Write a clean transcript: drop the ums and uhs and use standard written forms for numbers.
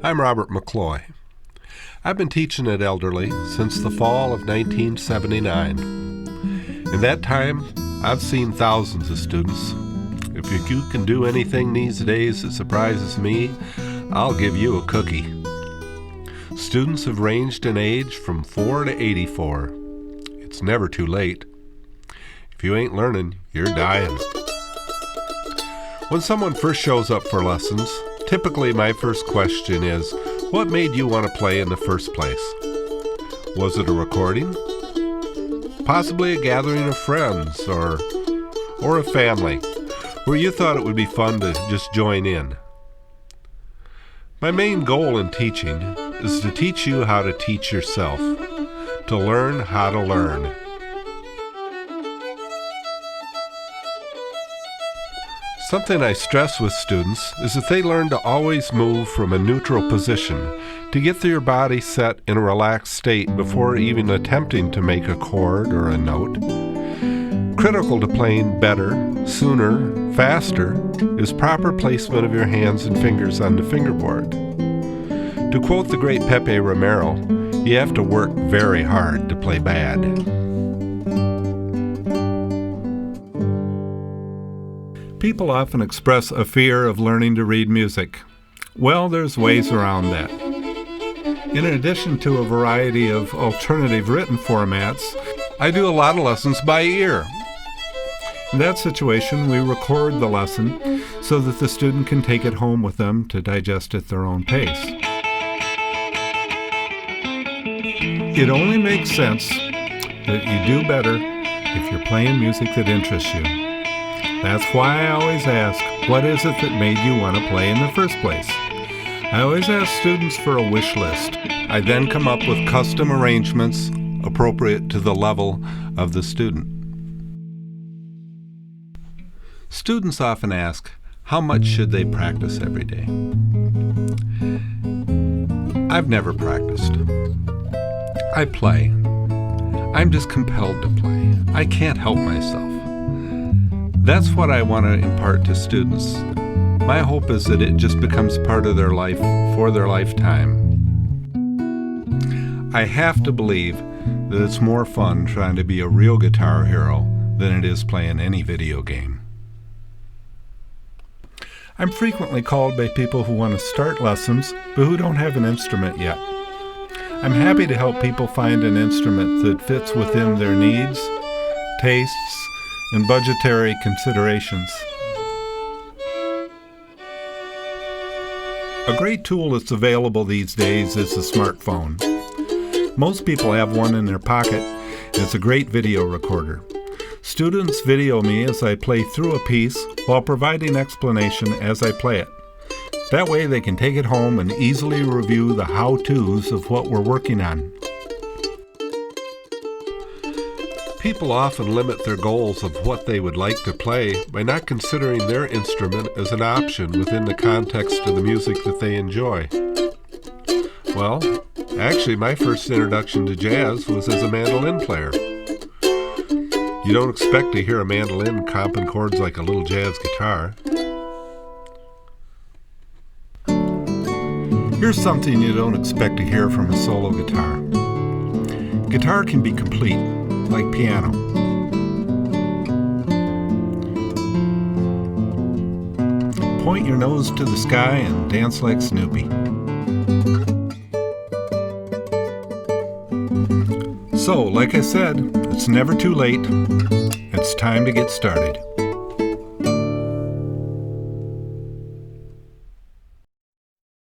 I'm Robert McCloy. I've been teaching at Elderly since the fall of 1979. In that time, I've seen thousands of students. If you can do anything these days that surprises me, I'll give you a cookie. Students have ranged in age from 4 to 84. It's never too late. If you ain't learning, you're dying. When someone first shows up for lessons, typically my first question is, what made you want to play in the first place? Was it a recording? Possibly a gathering of friends or a family where you thought it would be fun to just join in. My main goal in teaching is to teach you how to teach yourself, to learn how to learn. Something I stress with students is that they learn to always move from a neutral position, to get their body set in a relaxed state before even attempting to make a chord or a note. Critical to playing better, sooner, faster is proper placement of your hands and fingers on the fingerboard. To quote the great Pepe Romero, you have to work very hard to play bad. People often express a fear of learning to read music. Well, there's ways around that. In addition to a variety of alternative written formats, I do a lot of lessons by ear. In that situation, we record the lesson so that the student can take it home with them to digest at their own pace. It only makes sense that you do better if you're playing music that interests you. That's why I always ask, what is it that made you want to play in the first place? I always ask students for a wish list. I then come up with custom arrangements appropriate to the level of the student. Students often ask, how much should they practice every day? I've never practiced. I play. I'm just compelled to play. I can't help myself. That's what I want to impart to students. My hope is that it just becomes part of their life for their lifetime. I have to believe that it's more fun trying to be a real guitar hero than it is playing any video game. I'm frequently called by people who want to start lessons but who don't have an instrument yet. I'm happy to help people find an instrument that fits within their needs, tastes, and budgetary considerations. A great tool that's available these days is the smartphone. Most people have one in their pocket, and it's a great video recorder. Students video me as I play through a piece while providing explanation as I play it. That way they can take it home and easily review the how-tos of what we're working on. People often limit their goals of what they would like to play by not considering their instrument as an option within the context of the music that they enjoy. Well, actually my first introduction to jazz was as a mandolin player. You don't expect to hear a mandolin comping chords like a little jazz guitar. Here's something you don't expect to hear from a solo guitar. Guitar can be complete, like piano. Point your nose to the sky and dance like Snoopy. So, like I said, it's never too late. It's time to get started.